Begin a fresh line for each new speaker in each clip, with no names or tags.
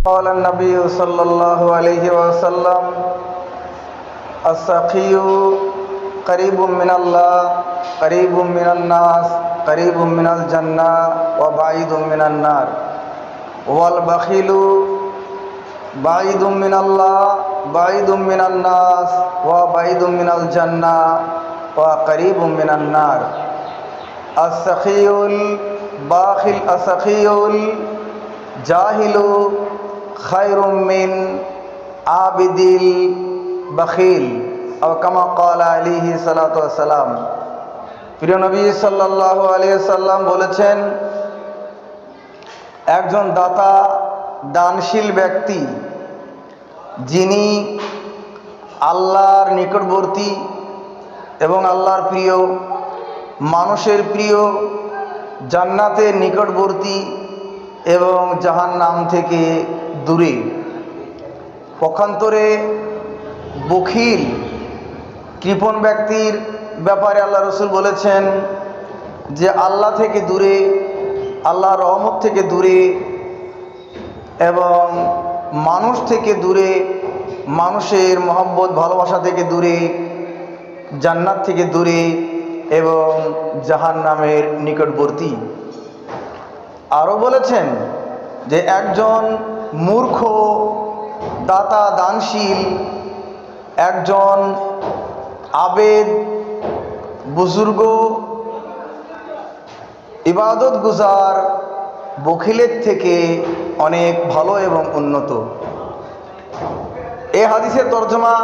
قال النبي صلى الله عليه وسلم السخي قريب من الله قريب من الناس قريب من الجنة وبعيد من النار والبخيل بعيد من الله بعيد من الناس وبعيد من الجنة وقريب من النار السخي الباخل السخي الجاهل خير من عابد البخيل أو كما قال عليه الصلاة والسلام। প্রিয় নবী সাল্লাল্লাহু আলাইহি সাল্লাম বলেছেন, একজন দাতা দানশীল ব্যক্তি যিনি আল্লাহর নিকটবর্তী এবং আল্লাহর প্রিয়, মানুষের প্রিয়, জান্নাতের নিকটবর্তী এবং জাহান্নাম থেকে দূরে। পক্ষান্তরে বখিল কৃপণ ব্যক্তির ব্যাপারে আল্লাহ রসুল বলেছেন যে আল্লাহ থেকে দূরে, আল্লাহর রহমত থেকে দূরে এবং মানুষ থেকে দূরে, মানুষের মহব্বত ভালোবাসা থেকে দূরে, জান্নাত থেকে দূরে এবং জাহান্নামের নিকটবর্তী। আরও বলেছেন যে একজন মূর্খ দাতা দানশীল, একজন আবেদ বুজুর্গ ইবাদত গুজার বখিলের থেকে অনেক ভালো এবং উন্নত। এই হাদিসের তর্জমা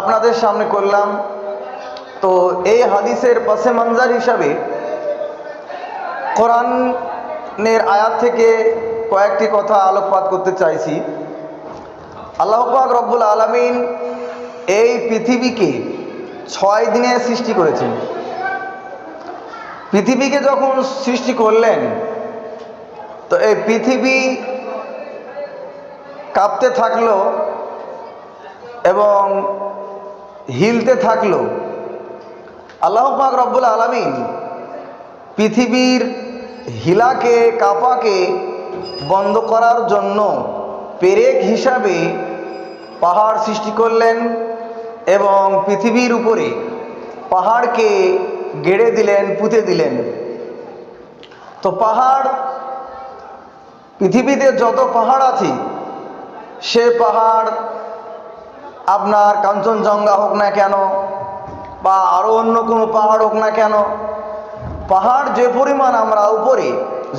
আপনাদের সামনে করলাম। তো এই হাদিসের পাশে মঞ্জার হিসাবে কোরআনের আয়াত থেকে কয়েকটি কথা আলোকপাত করতে চাইছি। আল্লাহ পাক রব্বুল আলামিন এই পৃথিবীকে 6 দিনে সৃষ্টি করেছেন। পৃথিবীকে যখন সৃষ্টি করলেন তো এই পৃথিবী কাঁপতে থাকলো এবং হিলতে থাকলো। আল্লাহ পাক রব্বুল আলামিন পৃথিবীর হিলাকে কাঁপাকে বন্ধ করার জন্য পেরেক হিসাবে পাহাড় সৃষ্টি করলেন এবং পৃথিবীর উপরে পাহাড়কে গেড়ে দিলেন, পুঁতে দিলেন। তো পাহাড়, পৃথিবীতে যত পাহাড় আছে সে পাহাড় আপনার কাঞ্চনজঙ্ঘা হোক না কেন বা আরও অন্য কোনো পাহাড় হোক না কেন, পাহাড় যে পরিমাণ আমরা উপরে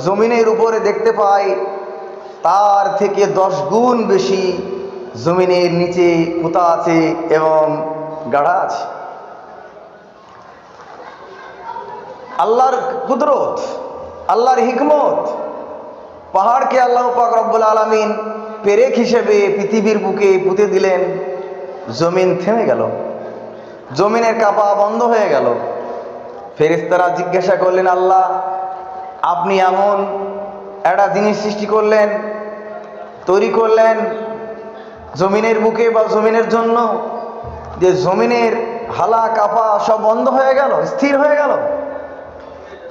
জমিনের উপরে দেখতে পাই তার থেকে 10 গুণ বেশি জমিনের নিচে পুঁতা আছে এবং গাঢ়া আছে। আল্লাহর কুদরত, আল্লাহর হিকমত, পাহাড়কে আল্লাহ পাক রব্বুল আলামিন পেরেক হিসেবে পৃথিবীর বুকে পুঁতে দিলেন। জমিন থেমে গেল, জমিনের কাঁপা বন্ধ হয়ে গেল। ফেরেশতারা জিজ্ঞাসা করলেন, আল্লাহ আপনি এমন একটা জিনিস সৃষ্টি করলেন, তৈরি করলেন জমিনের বুকে বা জমিনের জন্য যে জমিনের হালা কাঁপা সব বন্ধ হয়ে গেল, স্থির হয়ে গেল।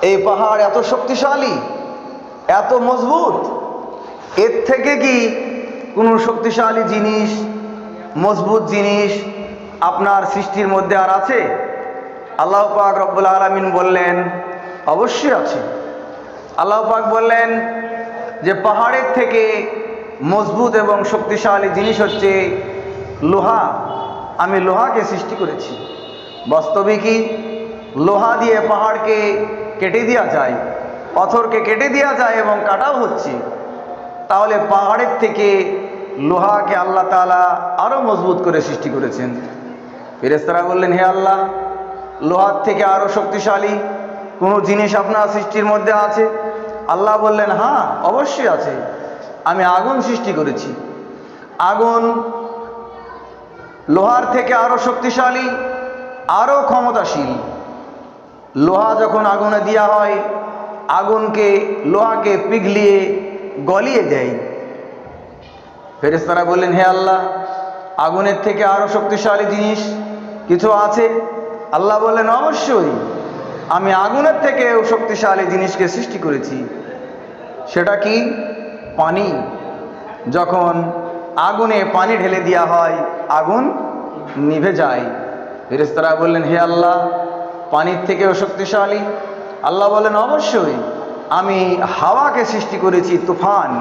এই পাহাড় এত শক্তিশালী, এত মজবুত, এর থেকে কি কোনো শক্তিশালী জিনিস, মজবুত জিনিস আপনার সৃষ্টির মধ্যে আর আছে? আল্লাহ পাক রব্বুল আলামিন বললেন, অবশ্যই আছে। আল্লাহ পাক বললেন যে পাহাড়ের থেকে মজবুত এবং শক্তিশালী জিনিস হচ্ছে লোহা। আমি লোহাকে সৃষ্টি করেছি। বাস্তবিকই লোহা দিয়ে পাহাড়কে কেটে দেওয়া যায়, পাথরকে কেটে দেওয়া যায় এবং কাটাও হচ্ছে। তাহলে পাহাড়ের থেকে লোহাকে আল্লাহ তাআলা আরও মজবুত করে সৃষ্টি করেছেন। ফেরেশতারা বললেন, হে আল্লাহ, লোহার থেকে আরও শক্তিশালী কোনো জিনিস আপনার সৃষ্টির মধ্যে আছে? আল্লাহ বললেন, হ্যাঁ অবশ্যই আছে। আমি আগুন সৃষ্টি করেছি। আগুন লোহার থেকে আরও শক্তিশালী, আরও ক্ষমতাশীল। লোহা যখন আগুনে দেওয়া হয়, আগুনকে, লোহাকে পিঘলিয়ে গলিয়ে দেয়। ফেরেশতারা বললেন, হে আল্লাহ, আগুনের থেকে আরও শক্তিশালী জিনিস কিছু আছে? আল্লাহ বললেন, অবশ্যই আমি আগুনের থেকেও শক্তিশালী জিনিসকে সৃষ্টি করেছি। সেটা কি? পানি। যখন আগুনে পানি ঢেলে দেওয়া হয় আগুন নিভে যায়। ফেরেশতারা বললেন, হে আল্লাহ, পানির থেকেও শক্তিশালী? আল্লাহ বলেন, অবশ্যই। আমি হাওয়াকে সৃষ্টি করেছি, তুফান।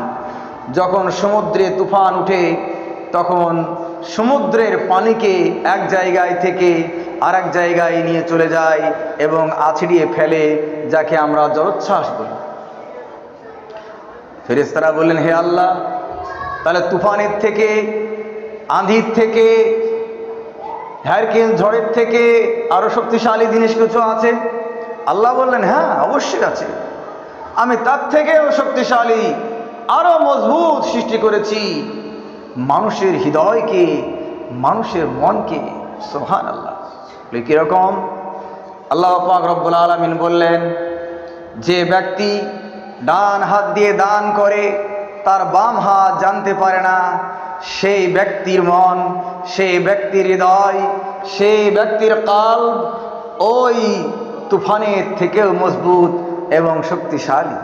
যখন সমুদ্রে তুফান উঠে তখন সমুদ্রের পানিকে এক জায়গায় থেকে আর এক জায়গায় নিয়ে চলে যায় এবং আছড়িয়ে ফেলে, যাকে আমরা জলোচ্ছ্বাস বলি। ফেরেশতারা বললেন, হে আল্লাহ, তাহলে তুফানের থেকে, আঁধির থেকে, হ্যারিকেন ঝড়ের থেকে আরো শক্তিশালী জিনিস কিছু আছে? আল্লাহ বললেন, হ্যাঁ, অবশ্যই আছে। আমি তার থেকেও শক্তিশালী, আরো মজবুত সৃষ্টি করেছি মানুষের হৃদয়কে, মানুষের মনকে। সুবহানাল্লাহ। কিরকম? আল্লাহ পাক রব্বুল আলামিন বললেন, যে ব্যক্তি ডান হাত দিয়ে দান করে তার বাম হাত জানতে পারে না, সেই ব্যক্তির মন, সেই ব্যক্তির হৃদয়, সেই ব্যক্তির কলব ওই তুফানের থেকেও মজবুত এবং শক্তিশালী।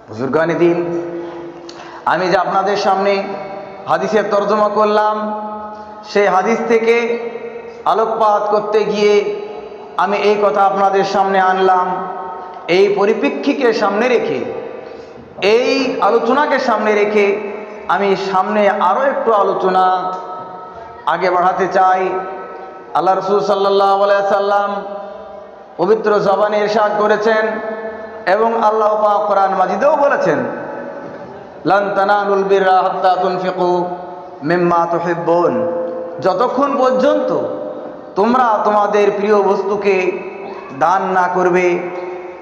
বুজুর্গানে দিন, আমি যে আপনাদের সামনে হাদিসের তর্জমা করলাম, সেই হাদিস থেকে আলোকপাত করতে গিয়ে আমি এই কথা আপনাদের সামনে আনলাম। এই পরিপ্রেক্ষিকে সামনে রেখে, এই আলোচনাকে সামনে রেখে আমি সামনে আরও একটু আলোচনা আগে বাড়াতে চাই। আল্লাহ রাসূল সাল্লাল্লাহু আলাইহি সাল্লাম পবিত্র জবানে ইরশাদ করেছেন এবং আল্লাহ পাক কোরআন মাজিদেও বলেছেন, লান তানালুল বিররা হাত্তা তুনফিকু মিম্মা তুহিব্বুন। যতক্ষণ পর্যন্ত তোমরা তোমাদের প্রিয় বস্তুকে দান না করবে,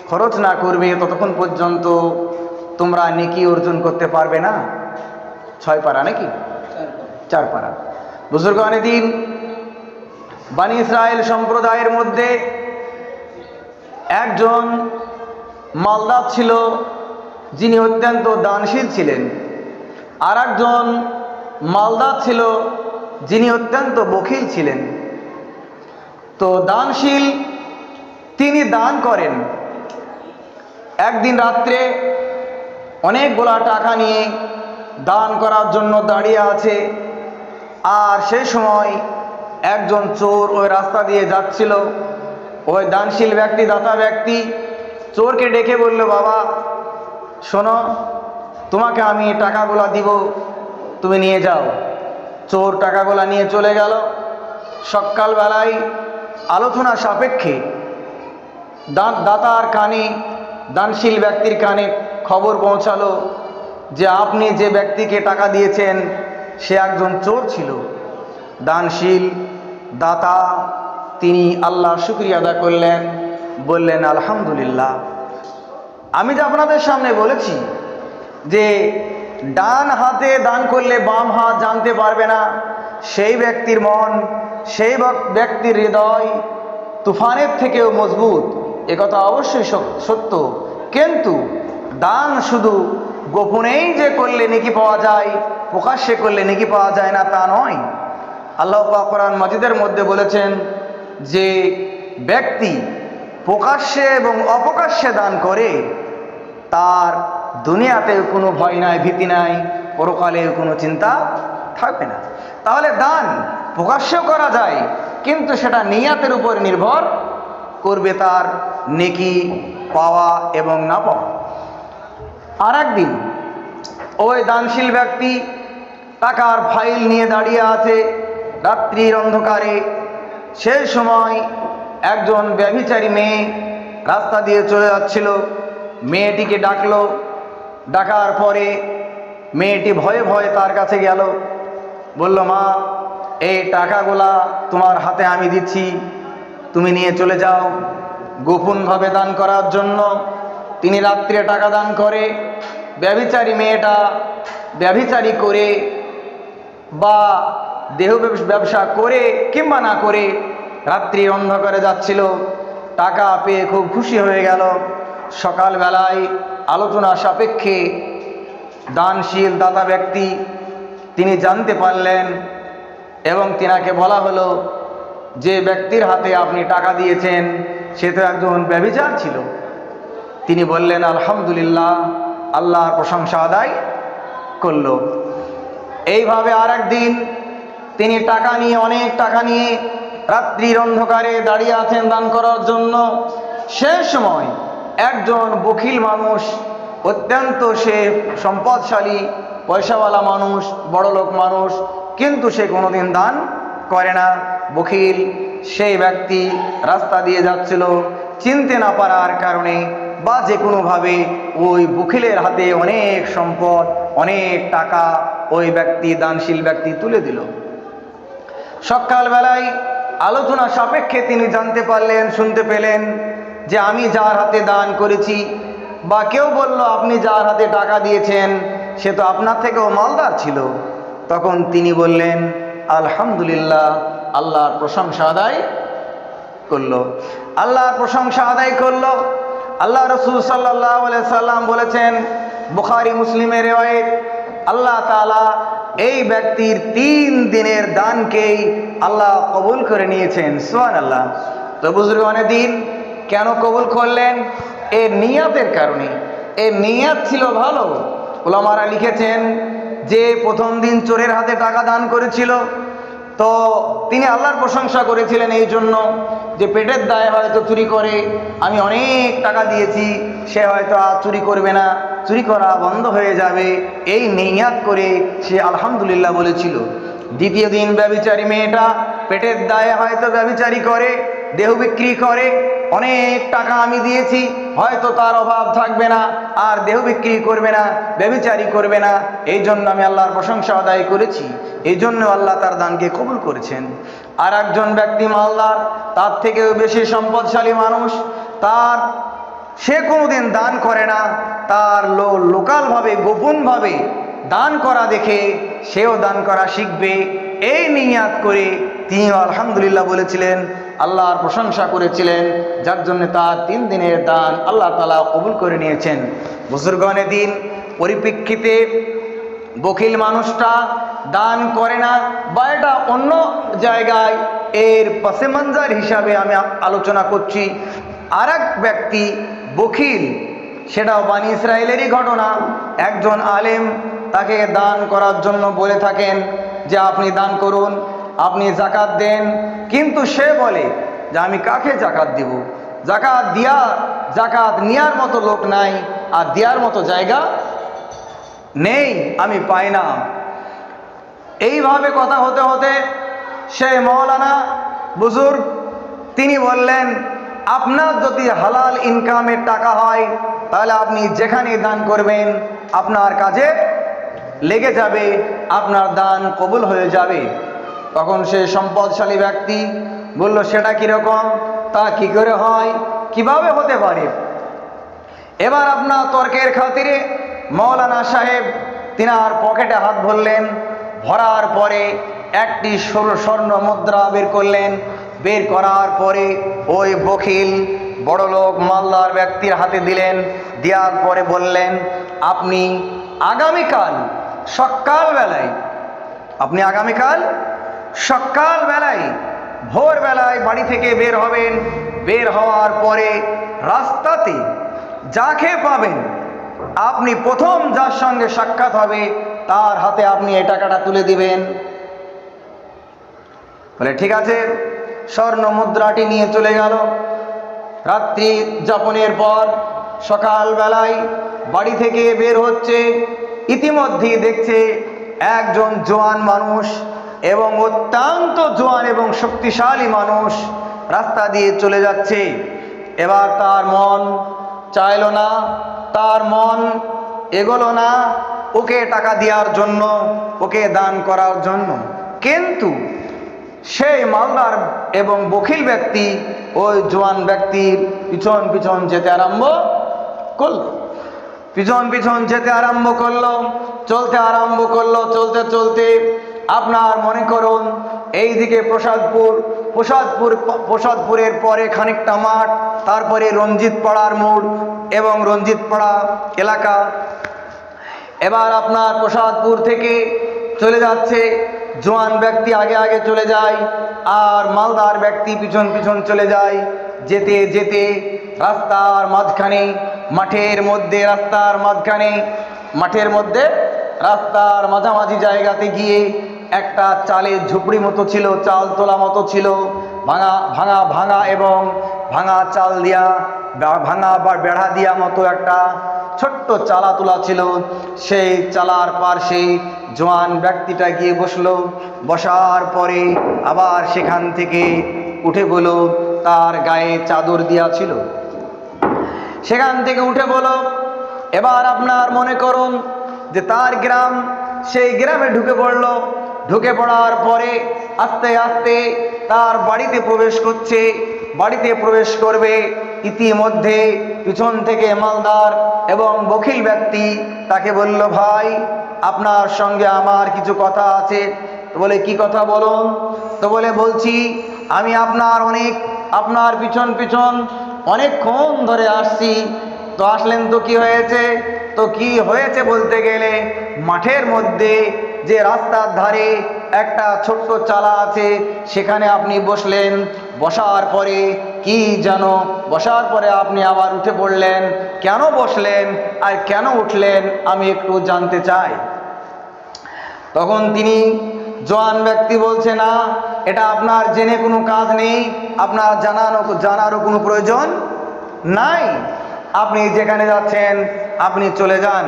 খরচ না করবে, ততক্ষণ পর্যন্ত তোমরা নেকি অর্জন করতে পারবে না। 6 পারা নাকি 4 পারা। বুজুর্গানে দিন, বনি ইসরাইল সম্প্রদায়ের মধ্যে একজন মালদার ছিল, যিনি অত্যন্ত দানশীল ছিলেন। আর একজন মালদার ছিল, যিনি অত্যন্ত বখিল ছিলেন। তো দানশীল তিনি দান করেন। একদিন রাত্রে অনেকগুলা টাকা নিয়ে দান করার জন্য দাঁড়িয়ে আছে, আর সেই সময় একজন চোর ওই রাস্তা দিয়ে যাচ্ছিল। ওই দানশীল ব্যক্তি, দাতা ব্যক্তি চোরকে ডেকে বলল, বাবা শোনো, তোমাকে আমি টাকাগুলা দিব, তুমি নিয়ে যাও। চোর টাকাগুলা নিয়ে চলে গেল। সকালবেলায় আলোচনা সাপেক্ষে দাতার কানে, দানশীল ব্যক্তির কানে খবর পৌঁছালো যে আপনি যে ব্যক্তিকে টাকা দিয়েছেন সে একজন চোর ছিল। দানশীল দাতা তিনি আল্লাহর শুকরিয়া আদা করলেন, বললেন, আলহামদুলিল্লাহ। আমি যে আপনাদের সামনে বলেছি যে ডান হাতে দান করলে বাম হাত জানতে পারবে না, সেই ব্যক্তির মন, সেই ব্যক্তির হৃদয় তুফানের থেকেও মজবুত, একথা অবশ্যই সত্য। কিন্তু দান শুধু গোপনেই যে করলে নেকি পাওয়া যায়, প্রকাশ্যে করলে নেকি পাওয়া যায় না, তা নয়। আল্লাহ পাক কোরআন মাজিদের মধ্যে বলেছেন যে ব্যক্তি প্রকাশ্যে এবং অপ্রকাশ্যে দান করে তার দুনিয়াতেও কোনো ভয় নাই, ভীতি নাই, পরকালেও কোনো চিন্তা থাকবে না। তাহলে দান প্রকাশ্যেও করা যায়, কিন্তু সেটা নিয়াতের উপর নির্ভর করবে, তার নেকি পাওয়া এবং না পাওয়া। আর একদিন ওই দানশীল ব্যক্তি টাকার ফাইল নিয়ে দাঁড়িয়ে আছে রাত্রির অন্ধকারে। সেই সময় একজন ব্যভিচারী মেয়ে রাস্তা দিয়ে চলে যাচ্ছিল। মেয়েটিকে ডাকলো। ডাকার পরে মেয়েটি ভয়ে ভয়ে তার কাছে গেল, বলল, মা, এই টাকাগুলা তোমার হাতে আমি দিচ্ছি, তুমি নিয়ে চলে যাও। গোপনভাবে দান করার জন্য তিনি রাত্রে টাকা দান করে। ব্যভিচারী মেয়েটা ব্যভিচারী করে বা দেহ ব্যবসা করে কিংবা না করে রাত্রি অন্ধকারে যাচ্ছিল, টাকা পেয়ে খুব খুশি হয়ে গেল। সকালবেলায় আলোচনা সাপেক্ষে দানশীল দাতা ব্যক্তি তিনি জানতে পারলেন এবং তিনাকে বলা হলো, যে ব্যক্তির হাতে আপনি টাকা দিয়েছেন সে তো একজন ব্যভিচার ছিল। তিনি বললেন, আলহামদুলিল্লাহ, আল্লাহর প্রশংসা আদায় করল। এইভাবে আর একদিন তিনি টাকা নিয়ে, অনেক টাকা নিয়ে রাত্রির অন্ধকারে দাঁড়িয়ে আছেন দান করার জন্য। সে সময় একজন বখিল মানুষ, অত্যন্ত সে সম্পদশালী পয়সাওয়ালা মানুষ, বড়লোক মানুষ, কিন্তু সে কোনোদিন দান করে না। বখিল সেই ব্যক্তি রাস্তা দিয়ে যাচ্ছিল, চিনতে না পারার কারণে বা যে কোনোভাবে ওই বখিলের হাতে অনেক সম্পদ, অনেক টাকা ওই ব্যক্তি, দানশীল ব্যক্তি তুলে দিল। সকালবেলায় আলোচনা সাপেক্ষে তিনি জানতে পারলেন, শুনতে পেলেন যে আমি যার হাতে দান করেছি, বা কেউ বলল আপনি যার হাতে টাকা দিয়েছেন সে তো আপনার থেকেও মালদার ছিল। তখন তিনি বললেন আলহামদুলিল্লাহ, আল্লাহর প্রশংসা আদায় করলো, আল্লাহর প্রশংসা আদায় করলো। আল্লাহ রসুল সাল্লাল্লাহু আলাইহি সাল্লাম বলেছেন, বুখারী মুসলিমের রিওয়ায়াত, আল্লাহ তাআলা এই ব্যক্তির 3 দিনের দানকেই আল্লাহ কবুল করে নিয়েছেন। সুবহানাল্লাহ। তো বুজুর্গানে দিন কেন কবুল করলেন? এর নিয়াতের কারণে। এর নিয়াত ছিল ভালো। উলামারা লিখেছেন যে প্রথম দিন চোরের হাতে টাকা দান করেছিল, তো তিনি আল্লাহর প্রশংসা করেছিলেন এই জন্য যে পেটের দায়ে হয়তো চুরি করে, আমি অনেক টাকা দিয়েছি, সে হয়তো আর চুরি করবে না, চুরি করা বন্ধ হয়ে যাবে, এই নিয়াত করে সে আলহামদুলিল্লাহ বলেছিল। দ্বিতীয় দিন ব্যভিচারী মেয়েটা পেটের দায়ে হয়তো ব্যভিচারী করে, দেহ বিক্রি করে, অনেক টাকা আমি দিয়েছি, হয়তো তার অভাব থাকবে না, আর দেহ বিক্রি করবে না, ব্যভিচারী করবে না, এই জন্য আমি আল্লাহর প্রশংসা আদায় করেছি, এই জন্য আল্লাহ তার দানকে কবুল করেছেন। আর একজন ব্যক্তি মালদার, তার থেকেও বেশি সম্পদশালী মানুষ, সে কোনোদিন দান করে না, তার লোকালভাবে গোপনভাবে দান করা দেখে সেও দান করা শিখবে, এই নিয়াত করে তিনি আলহামদুলিল্লাহ বলেছিলেন, আল্লাহর প্রশংসা করেছিলেন, যার জন্য তার 3 দিনের দান আল্লাহ তাআলা কবুল করে নিয়েছেন। বুজুর্গানে দিন পরিপ্রেক্ষিতে বখিল মানুষটা দান করে না, বা এটা অন্য জায়গায় এর পাশে মঞ্জার হিসাবে আমি আলোচনা করছি। আর এক ব্যক্তি বখিল, সেটাও বানি ইসরায়েলেরই ঘটনা। একজন আলেম তাকে দান করার জন্য বলে থাকেন যে আপনি দান করুন, আপনি জাকাত দেন, কিন্তু সে বলে যে আমি কাকে জাকাত দিব, জাকাত নেওয়ার মতো লোক নাই, আর দেওয়ার মতো জায়গা নেই, আমি পাই না। এইভাবে কথা হতে হতে সে মৌলানা বুজুর্গ তিনি বললেন, আপনার যদি হালাল ইনকামের টাকা হয় তাহলে আপনি যেখানে দান করবেন আপনার কাজে লেগে যাবে, আপনার দান কবুল হয়ে যাবে। তখন সে সম্পদশালী ব্যক্তি বলল, সেটা কিরকম, তা কি করে হয়, কিভাবে হতে পারে? এবার আপনার তর্কের খাতিরে মৌলানা সাহেব তিনার পকেটে হাত ভরলেন, ভরার পরে একটি স্বর্ণ মুদ্রা বের করলেন, বের করার পরে ওই বখিল বড়লোক মালদার ব্যক্তির হাতে দিলেন। দেওয়ার পরে বললেন, আপনি আগামীকাল সকালবেলায় ভোরবেলায় বাড়ি থেকে বের হবেন। বের হওয়ার পরে রাস্তাতে যাকে পাবেন, আপনি প্রথম যার সঙ্গে সাক্ষাৎ হবে তার হাতে আপনি এই টাকাটা তুলে দিবেন। বলে ঠিক আছে। স্বর্ণ মুদ্রাটি নিয়ে চলে গেল। রাত্রি যাপনের পর সকালবেলায় বাড়ি থেকে বের হচ্ছে, ইতিমধ্যেই দেখছে একজন জোয়ান মানুষ, এবং অত্যন্ত জোয়ান এবং শক্তিশালী মানুষ রাস্তা দিয়ে চলে যাচ্ছে। এবার তার মন চাইল না, তার মন এগোলো না ওকে টাকা দেওয়ার জন্য, ওকে দান করার জন্য, কিন্তু সেই মালদার এবং বখিল ব্যক্তি ওই জোয়ান ব্যক্তির পিছন পিছন যেতে আরম্ভ করলো, চলতে আরম্ভ করলো। চলতে চলতে আপনার মনে করুন এইদিকে প্রসাদপুরের পরে খানিকটা মাঠ, তারপরে রঞ্জিত পাড়ার মোড় এবং রঞ্জিত পাড়া এলাকা। এবার আপনার প্রসাদপুর থেকে চলে যাচ্ছে, জোয়ান ব্যক্তি আগে আগে চলে যায় আর মালদার ব্যক্তি পিছন পিছন চলে যায়। যেতে যেতে রাস্তার মাঝখানে, মাঠের মধ্যে রাস্তার মাঝামাঝি জায়গাতে গিয়ে একটা চালের ঝুপড়ি মতো ছিল, চাল তোলা মতো ছিল, ভাঙা ভাঙা ভাঙা এবং ভাঙা চাল দিয়া ভাঙা বা বেড়া দিয়া মতো একটা ছোট্ট চালা তোলা ছিল। সেই চালার পার্শ্বে জোয়ান ব্যক্তিটা গিয়ে বসলো। বসার পরে আবার সেখান থেকে উঠে বলো, তার গায়ে চাদর দেওয়া ছিল, সেখান থেকে উঠে বলো। এবার আপনার মনে করুন যে তার গ্রাম, সেই গ্রামে ঢুকে পড়ল। ঢুকে পড়ার পরে আস্তে আস্তে তার বাড়িতে প্রবেশ করছে। বাড়িতে প্রবেশ করবে, ইতিমধ্যে পিছন থেকে মালদার এবং বখিল ব্যক্তি তাকে বলল, ভাই আপনার সঙ্গে আমার কিছু কথা আছে। তো বলে, কি কথা বলুন? তো বলে, বলছি আমি আপনার পিছন পিছন অনেকক্ষণ ধরে আসছি। তো আসলেন তো কি হয়েছে? তো কি হয়েছে বলতে গেলে, মাঠের মধ্যে যে রাস্তার ধারে একটা ছোট্ট চালা আছে, সেখানে আপনি বসলেন। বসার পরে কি যেন, বসার পরে আপনি আবার উঠে পড়লেন। কেন বসলেন আর কেন উঠলেন আমি একটু জানতে চাই। তখন তিনি জোয়ান ব্যক্তি বলছে, না, এটা আপনার জেনে কোনো কাজ নেই, আপনার জানারও কোনো প্রয়োজন নাই, আপনি যেখানে যাচ্ছেন আপনি চলে যান।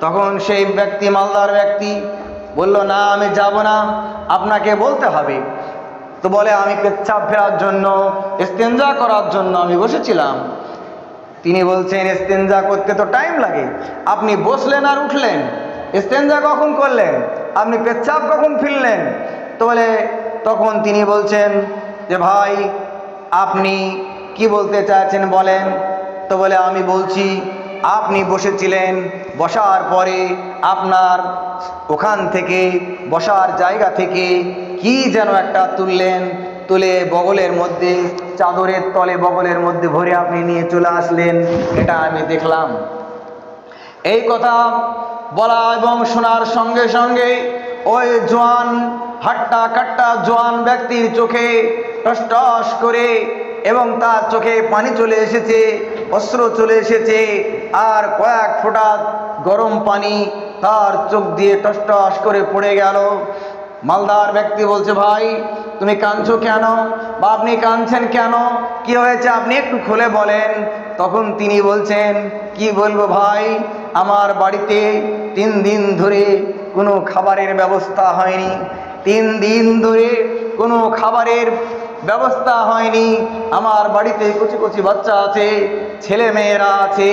তখন সেই ব্যক্তি, মালদার ব্যক্তি বলল, না আমি যাব না, আপনাকে বলতে হবে। তো বলে, আমি পেচ্ছাপ ফেরার জন্য, ইস্তেঞ্জা করার জন্য আমি বসেছিলাম। তিনি বলছেন, ইস্তেঞ্জা করতে তো টাইম লাগে, আপনি বসলেন আর উঠলেন, ইস্তেঞ্জা কখন করলেন? আপনি পেচ্ছাপ কখন ফিরলেন? তো বলে, তখন তিনি বলছেন যে, ভাই আপনি কি বলতে চাইছেন বলেন। তো বলে, আমি বলছি আপনি বসেছিলেন, বসার পরে আপনার ওখান থেকে, বসার জায়গা থেকে কি যেন একটা তুললেন, তুলে বগলের মধ্যে, চাদরের তলে বগলের মধ্যে ভরে আপনি নিয়ে চলে আসলেন, এটা আমি দেখলাম। এই কথা বলা এবং শোনার সঙ্গে সঙ্গে ওই জোয়ান হাট্টা কাট্টা জোয়ান ব্যক্তির চোখে টস টস করে, এবং তার চোখে পানি চলে এসেছে, অশ্রু চলে এসেছে, আর কয়েক ফোঁটা গরম পানি তার চোখ দিয়ে টস টস করে পড়ে গেল। মালদার ব্যক্তি বলছে, ভাই তুমি কাঁদছো কেন, বা আপনি কাঁদছেন কেন, কি হয়েছে আপনি একটু খুলে বলেন। তখন তিনি বলছেন, কি বলবো ভাই, আমার বাড়িতে 3 দিন ধরে কোনো খাবারের ব্যবস্থা হয়নি, 3 দিন ধরে কোনো খাবারের ব্যবস্থা হয়নি। আমার বাড়িতে কচি কচি বাচ্চা আছে, ছেলে মেয়েরা আছে।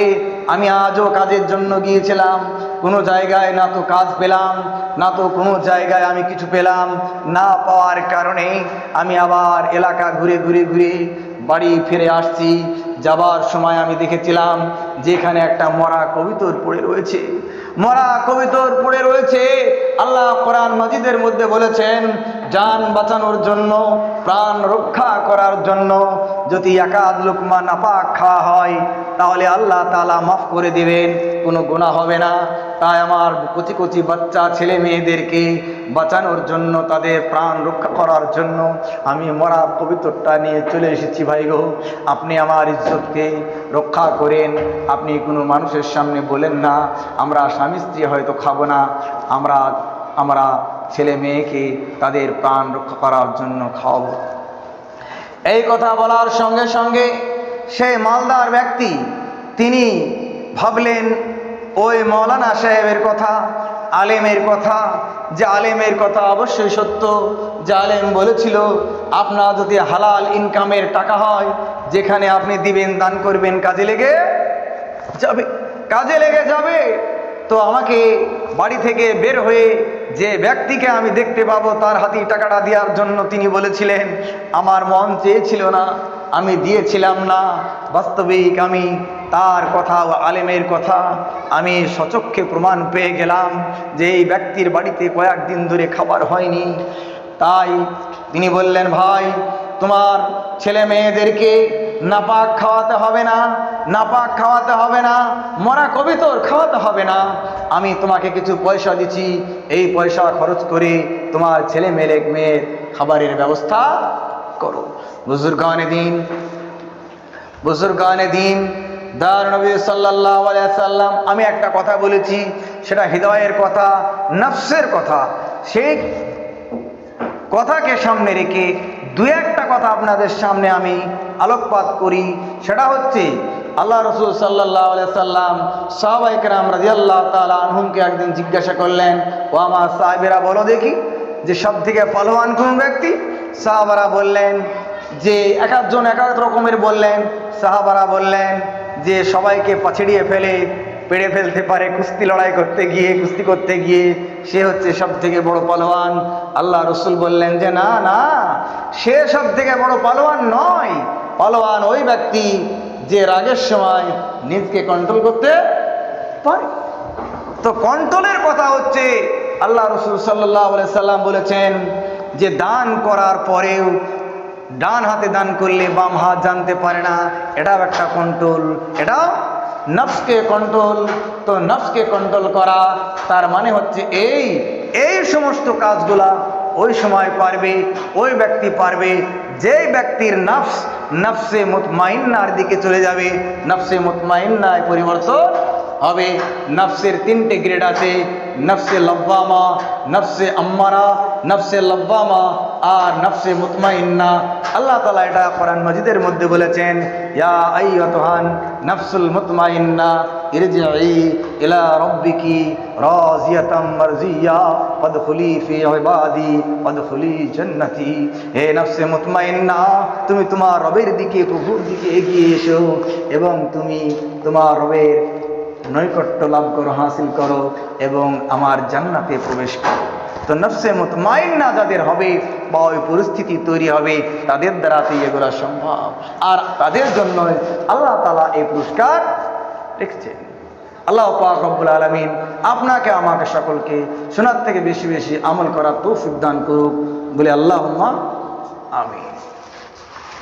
আমি আজও কাজের জন্য গিয়েছিলাম, কোনো জায়গায় না তো কাজ পেলাম, না তো কোনো জায়গায় আমি কিছু পেলাম। না পাওয়ার কারণে আমি আবার এলাকা ঘুরে ঘুরে ঘুরে বাড়ি ফিরে আসছি। যাবার সময় আমি দেখেছিলাম যেখানে একটা মরা কবুতর পড়ে রয়েছে, মরা কবুতর পড়ে রয়েছে। আল্লাহ কোরআন মাজিদের মধ্যে বলেছেন, জান বাঁচানোর জন্য, প্রাণ রক্ষা করার জন্য যদি একাদ লোকমা নাপাক খাওয়া হয় তাহলে আল্লাহ তাআলা মাফ করে দিবেন, কোনো গুনাহ হবে না। তাই আমার কচি কচি বাচ্চা ছেলে মেয়েদেরকে বাঁচানোর জন্য, তাদের প্রাণ রক্ষা করার জন্য আমি মরা কবুতরটা নিয়ে চলে এসেছি। ভাই গো, আপনি আমার ইজ্জতকে রক্ষা করেন। আপনি কোনো মানুষের সামনে বলেন না আমরা স্বামী স্ত্রী হয়তো খাবো না, আমরা ছেলে মেয়েকে তাদের প্রাণ রক্ষা করার জন্য খাওয়াবো। এই কথা বলার সঙ্গে সঙ্গে সেই মালদার ব্যক্তি তিনি ভাবলেন ওই মৌলানা সাহেবের কথা, আলেমের কথা, যে আলেমের কথা অবশ্যই সত্য। যে আলেম বলেছিল, আপনার যদি হালাল ইনকামের টাকা হয়, যেখানে আপনি দিবেন, দান করবেন, কাজে লেগে যাবে, কাজে লেগে যাবে। তো আমাকে বাড়ি থেকে বের হয়ে যে ব্যক্তিকে আমি দেখতে পাবো তার হাতে টাকাটা দেওয়ার জন্য তিনি বলেছিলেন, আমার মন চেয়েছিল না, আমি দিয়েছিলাম না। বাস্তবিক আমি তার কথা, আলেমের কথা আমি সচক্ষে প্রমাণ পেয়ে গেলাম যে এই ব্যক্তির বাড়িতে কয়েকদিন ধরে খাবার হয়নি। তাই তিনি বললেন, ভাই তোমার ছেলে মেয়েদেরকে নাপাক খাওয়াতে হবে না, নাপাক খাওয়াতে হবে না, মরা কবুতর খাওয়াতে হবে না। আমি তোমাকে কিছু পয়সা দিচ্ছি, এই পয়সা খরচ করে তোমার ছেলে মেয়ের খাবারের ব্যবস্থা করো। বুজুর্গানে দিন দয়ার নবী সাল্লাল্লাহু আলাইহি সাল্লাম, আমি একটা কথা বলেছি, সেটা হৃদয়ের কথা, নফসের কথা। সেই কথাকে সামনে রেখে দু একটা কথা আপনাদের সামনে আমি আলোকপাত করি। সেটা হচ্ছে, আল্লাহ রসুল সাল্লাল্লাহু আলাইহি সাল্লাম সাহাবায়ে কেরাম রাদিয়াল্লাহু তাআলা আনহুমকে একদিন জিজ্ঞাসা করলেন, ও আমার সাহাবীরা বলো দেখি যে সব থেকে পালোয়ান কোন ব্যক্তি? সাহাবারা বললেন যে এক একজন এক এক রকমের বললেন। সাহাবারা বললেন যে সবাইকে পাছড়িয়ে ফেলে পেড়ে ফেলতে পারে, কুস্তি লড়াই করতে গিয়ে, কুস্তি করতে গিয়ে সে হচ্ছে সব থেকে বড় পালোয়ান। আল্লাহ রসুল বললেন যে না না, সে সব থেকে বড় পালোয়ান নয়। পালোয়ান ওই ব্যক্তি যে রাগের সময় নিজকে কন্ট্রোল করতে পারে। তো কন্ট্রোলের কথা হচ্ছে, আল্লাহ রসুল সাল্লাল্লাহু আলাইহি সাল্লাম বলেছেন যে দান করার পরেও ডান হাতে দান করলে বাম হাত জানতে পারে না, এটাও একটা কন্ট্রোল, এটাও নফসকে কন্ট্রোল। তো নফসকে কন্ট্রোল করা তার মানে হচ্ছে এই সমস্ত কাজগুলা ওই সময় পারবে, ওই ব্যক্তি পারবে যেই ব্যক্তির নফসে মুতমাইন্নার দিকে চলে যাবে, নফসে মুতমাইন্নায় পরিবর্তন হবে। নফসের তিনটে গ্রেড আছে, নফসে লব্বামা, নফসে আম্মারা, নফসে লব্বামা আর নফসে মুতমাইন্না। আল্লাহ তাআলা এটা কোরআন মাজিদের মধ্যে বলেছেন, ইয়া আইয়াতুহান নফসুল মুতমাইন্না ইরজিই ইলা রাব্বিকি রাজিয়াতাম মারজিয়া ফাদখুলি ফি ইবাদি ফাদখুলি জান্নাতি। হে নফসে মুতমাইন্না, তুমি তোমার রবের দিকে, প্রভুর দিকে এগিয়ে এসো এবং তুমি তোমার রবের নৈকট্য লাভ করো, হাসিল করো এবং আমার জান্নাতে প্রবেশ করো। তো নফসে মুতমাইন্না যাদের হবে বা ওই পরিস্থিতি তৈরি হবে, তাদের দ্বারাতেই এগুলো সম্ভব। আর তাদের জন্য আল্লাহ তাআলা এই পুরস্কার রেখেছেন। আল্লাহ পাক রব্বুল আলামিন আপনাকে আমাকে সকলকে শোনার থেকে বেশি বেশি আমল করার তৌফিক দান করুক বলে আল্লাহুম্মা আমিন।